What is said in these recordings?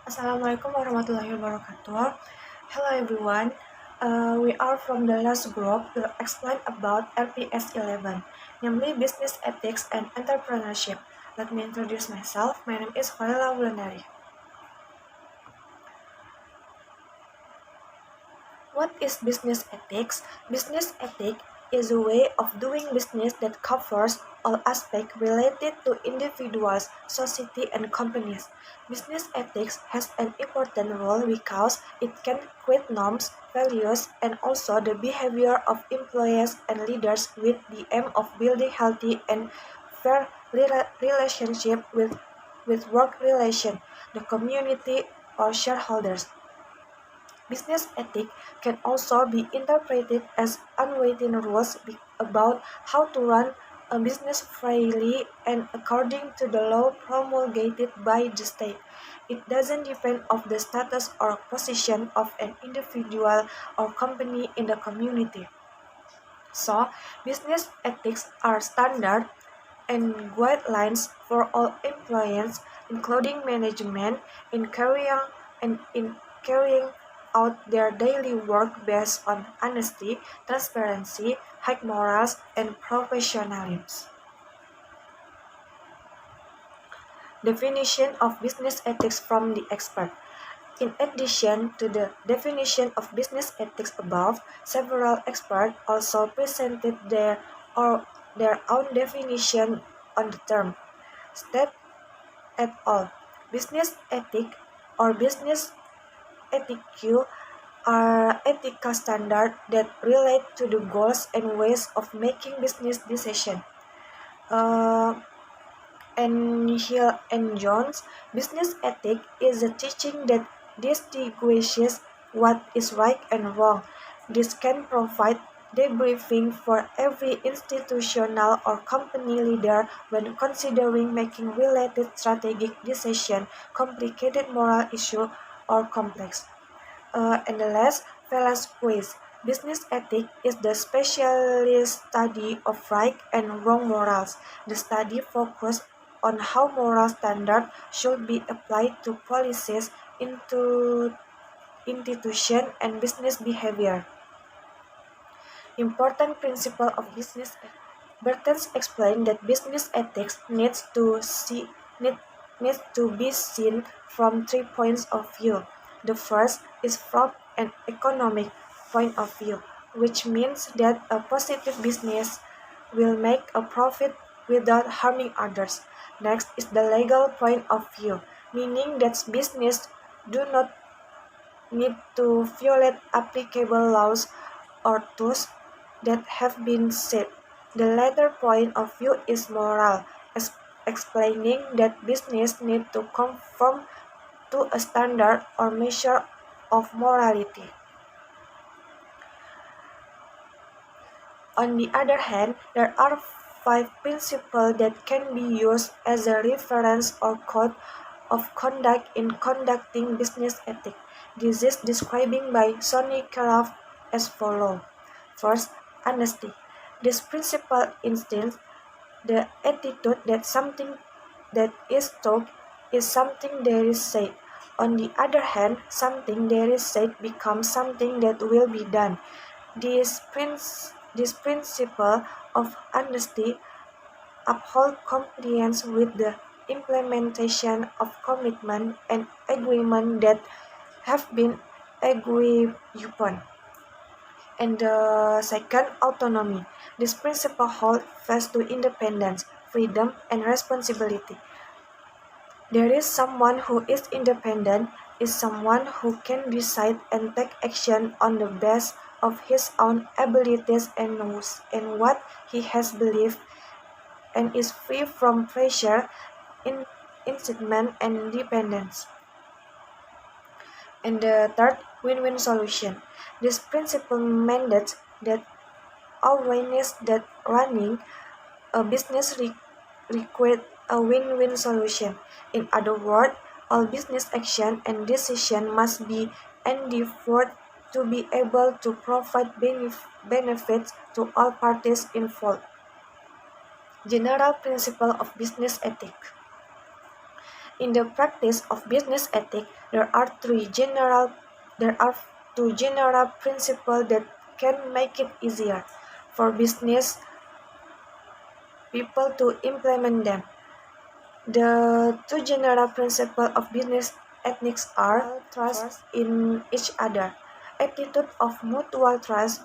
Assalamualaikum warahmatullahi wabarakatuh. Hello everyone. We are from the last group to explain about LPS 11, namely business ethics and entrepreneurship. Let me introduce myself. My name is Kholila Wulandari. What is business ethics? Business ethics is a way of doing business that covers all aspects related to individuals, society, and companies. Business ethics has an important role because it can create norms, values, and also the behavior of employees and leaders with the aim of building healthy and fair relationship with work relation, the community, or shareholders. Business ethics can also be interpreted as unwritten rules about how to run a business fairly and according to the law promulgated by the state. It doesn't depend on the status or position of an individual or company in the community. So, business ethics are standard and guidelines for all employees, including management, in carrying out their daily work based on honesty, transparency, high morals, and professionalism. Definition of business ethics from the expert. In addition to the definition of business ethics above, several experts also presented their own definition on the term. State et al. Business ethic or business etiquette are ethical standards that relate to the goals and ways of making business decisions. Uh, and Hill and Jones, business ethic is a teaching that distinguishes what is right and wrong. This can provide debriefing for every institutional or company leader when considering making related strategic decisions, complicated moral issues, or complex. And the last, Velas quiz. Business ethics is the specialist study of right and wrong morals. The study focuses on how moral standards should be applied to policies, into institution, and business behavior. Important principle of business ethics. Bertens explained that business ethics needs to be seen from 3 points of view. The first is from an economic point of view, which means that a positive business will make a profit without harming others. Next is the legal point of view, meaning that business do not need to violate applicable laws or tools that have been set. The latter point of view is moral, explaining that business need to conform to a standard or measure of morality. On the other hand, there are 5 principles that can be used as a reference or code of conduct in conducting business ethics. This is described by Sonny Craft as follows. First, honesty. This principle instils the attitude that something that is told is something that is said. On the other hand, something that is said becomes something that will be done. This principle of honesty upholds compliance with the implementation of commitment and agreement that have been agreed upon. And the second, autonomy. This principle holds fast to independence, freedom, and responsibility. There is someone who is independent, is someone who can decide and take action on the basis of his own abilities and what he has believed, and is free from pressure, incitement, and dependence. And the third, win-win solution. This principle mandates that awareness that running a business requires a win-win solution. In other words, all business action and decision must be endeavored to be able to provide benefits to all parties involved. General principle of business ethics. In the practice of business ethics, there are two general principles that can make it easier for business people to implement them. The two general principles of business ethics are trust in each other. Attitude of mutual trust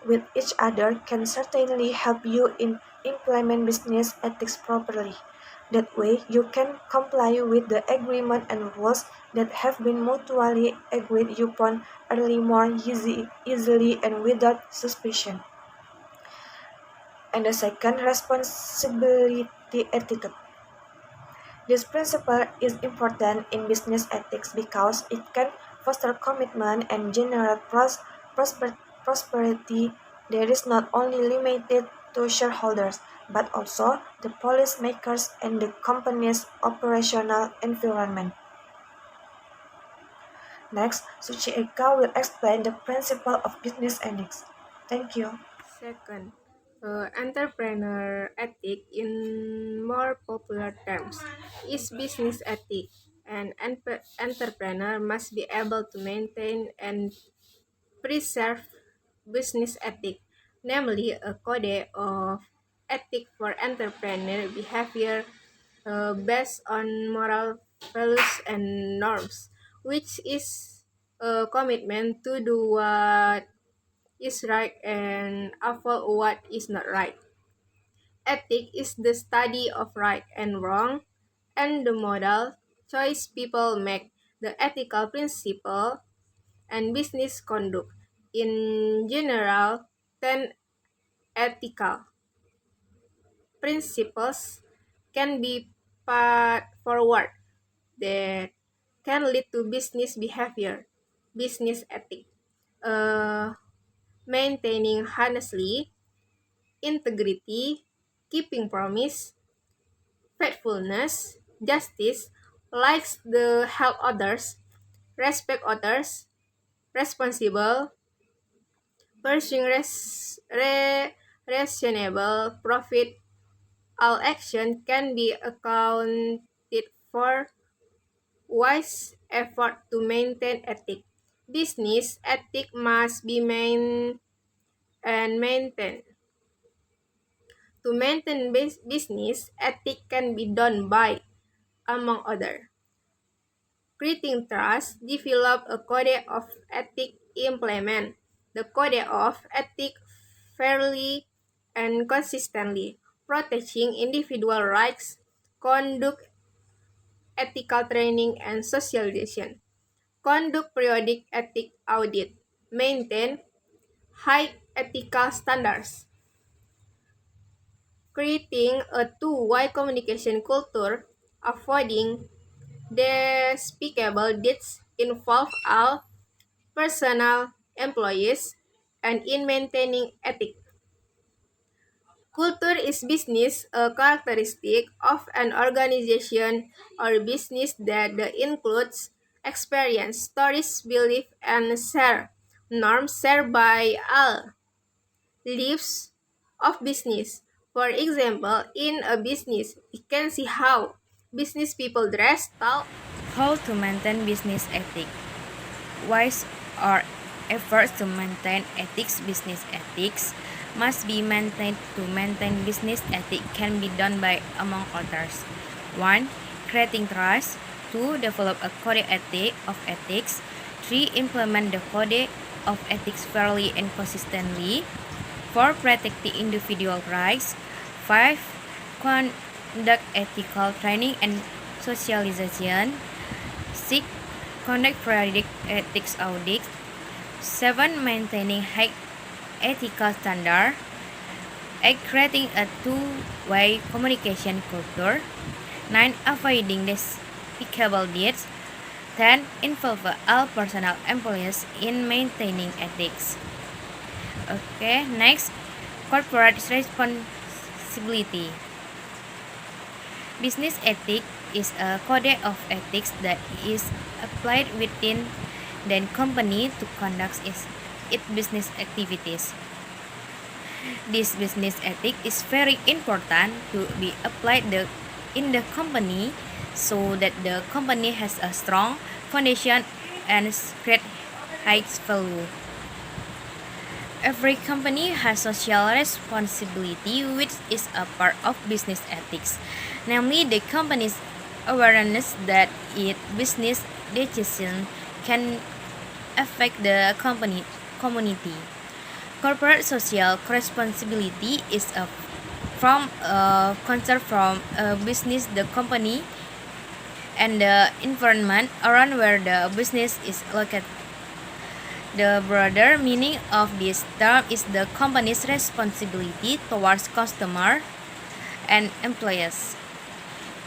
with each other can certainly help you in implement business ethics properly. That way, you can comply with the agreement and rules that have been mutually agreed upon easily and without suspicion. And the second, responsibility attitude. This principle is important in business ethics because it can foster commitment and generate prosperity that is not only limited to shareholders, but also the policymakers and the company's operational environment. Next, Suci Eka will explain the principle of business ethics. Thank you. Second, entrepreneur ethic in more popular terms is business ethic. An entrepreneur must be able to maintain and preserve business ethic, namely a code of ethic for entrepreneur behavior based on moral values and norms, which is a commitment to do what is right and avoid what is not right. Ethic is the study of right and wrong and the moral choice people make, the ethical principle and business conduct. In general, 10 ethical principles can be put forward that can lead to business behavior, business ethic, uh, maintaining honestly, integrity, keeping promise, faithfulness, justice, likes the help others, respect others, responsible, pursuing reasonable profit. All action can be accounted for wise effort to maintain ethic. Business ethic must be maintained. To maintain business ethic can be done by, among other, creating trust, develop a code of ethic, implement the code of ethic fairly and consistently, protecting individual rights, conduct ethical training and socialization, conduct periodic ethic audit, maintain high ethical standards, creating a two-way communication culture, avoiding despicable deeds involve all personnel, employees, and in maintaining ethics. Culture is business, a characteristic of an organization or business that includes experience, stories, belief, and share norms shared by all lives of business. For example, in a business, we can see how business people dress, talk, How to maintain business ethics. Wise or efforts to maintain ethics, business ethics must be maintained. To maintain business ethics can be done by, among others, 1. Creating trust. 2. Develop a code of ethics. 3. Implement the code of ethics fairly and consistently. 4. Protecting individual rights. 5. Conduct ethical training and socialization. 6. Conduct periodic ethics audits. 7. Maintaining high ethical standard. 8. Creating a two-way communication culture. 9. Avoiding despicable deeds. 10. Involve all personnel employees in maintaining ethics. Okay, next, corporate responsibility. Business ethics is a code of ethics that is applied within the company to conduct its business activities. This business ethic is very important to be applied in the company so that the company has a strong foundation and create high value. Every company has social responsibility, which is a part of business ethics, namely the company's awareness that its business decisions can affect the community. Corporate social responsibility is a from a concern from a business, the company, and the environment around where the business is located. The broader meaning of this term is the company's responsibility towards customers and employees.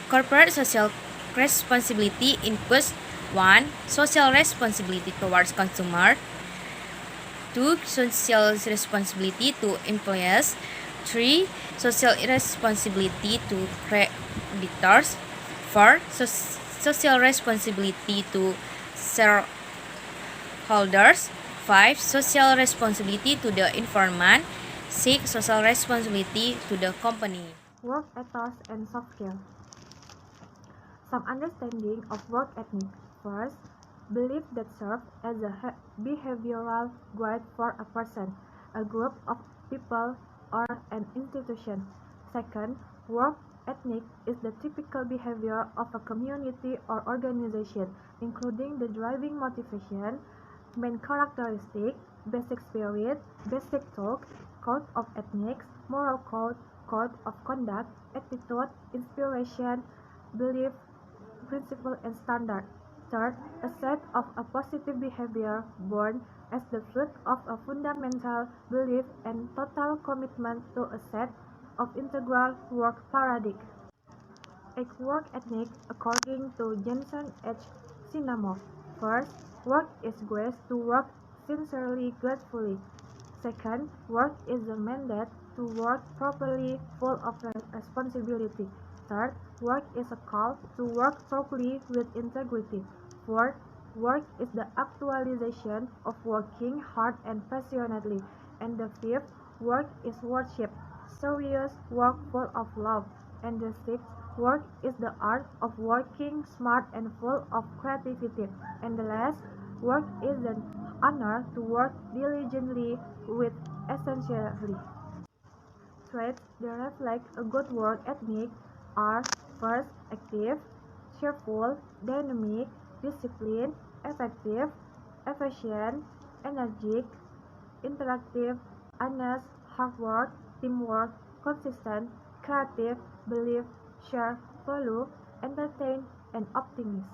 Corporate social responsibility includes 1. Social responsibility towards consumers, 2. Social responsibility to employees, 3. Social responsibility to creditors, 4. Social responsibility to shareholders, 5. Social responsibility to the environment, 6. Social responsibility to the company. Work ethos and soft skills. Some understanding of work ethic. First, belief that serves as a behavioral guide for a person, a group of people, or an institution. Second, work ethic is the typical behavior of a community or organization, including the driving motivation, main characteristic, basic spirit, basic talk, code of ethics, moral code, code of conduct, attitude, inspiration, belief, principle, and standard. Third, a set of a positive behavior born as the fruit of a fundamental belief and total commitment to a set of integral work paradigm. A work ethic according to Jensen H. Cinnamon. First, work is grace to work sincerely, gratefully. Second, work is a mandate to work properly, full of responsibility. Third, work is a call to work properly with integrity. Fourth, work is the actualization of working hard and passionately. And the fifth, work is worship, serious work full of love. And the sixth, work is the art of working smart and full of creativity. And the last, work is an honor to work diligently with essentially. Traits that reflect a good work ethic are: first, active, cheerful, dynamic, disciplined, effective, efficient, energetic, interactive, honest, hard work, teamwork, consistent, creative, believe, share, value, entertain, and optimist.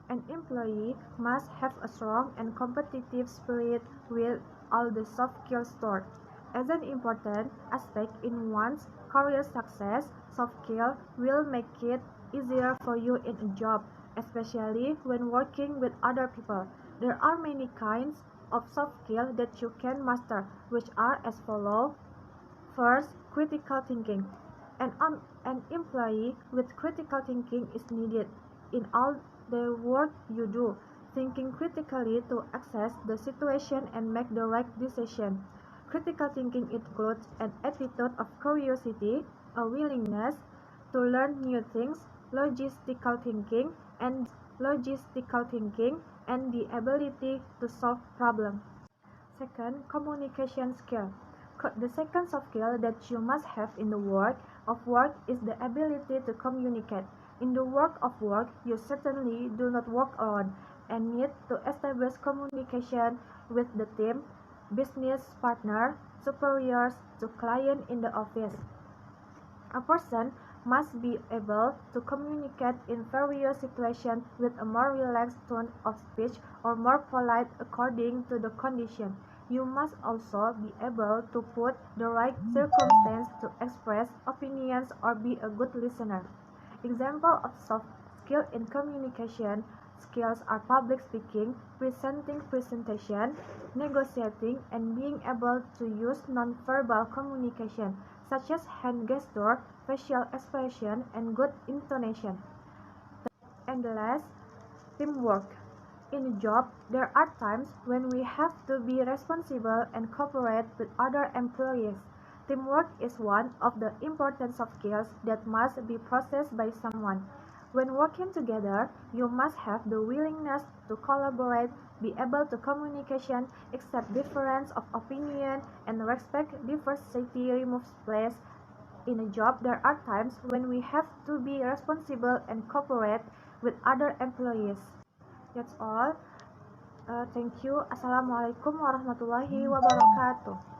An employee must have a strong and competitive spirit with all the soft skills stored. As an important aspect in one's career success, soft skills will make it easier for you in a job, especially when working with other people. There are many kinds of soft skills that you can master, which are as follows. First, critical thinking. An employee with critical thinking is needed in all the work you do, thinking critically to assess the situation and make the right decision. Critical thinking includes an attitude of curiosity, a willingness to learn new things, logistical thinking, and the ability to solve problems. Second, communication skill. The second soft skill that you must have in the work of work is the ability to communicate. In the work of work, you certainly do not work alone and need to establish communication with the team, business partner, superiors, to client in the office. A person must be able to communicate in various situations with a more relaxed tone of speech or more polite according to the condition. You must also be able to put the right circumstance to express opinions or be a good listener. Example of soft skill in communication skills are public speaking, presenting presentation, negotiating, and being able to use non-verbal communication, such as hand gesture, facial expression, and good intonation. And the last, teamwork. In a job, there are times when we have to be responsible and cooperate with other employees. Teamwork is one of the important soft skills that must be possessed by someone. When working together, you must have the willingness to collaborate, be able to communication, accept difference of opinion, and respect diversity removes place. In a job, there are times when we have to be responsible and cooperate with other employees. That's all. Thank you. Assalamualaikum warahmatullahi wabarakatuh.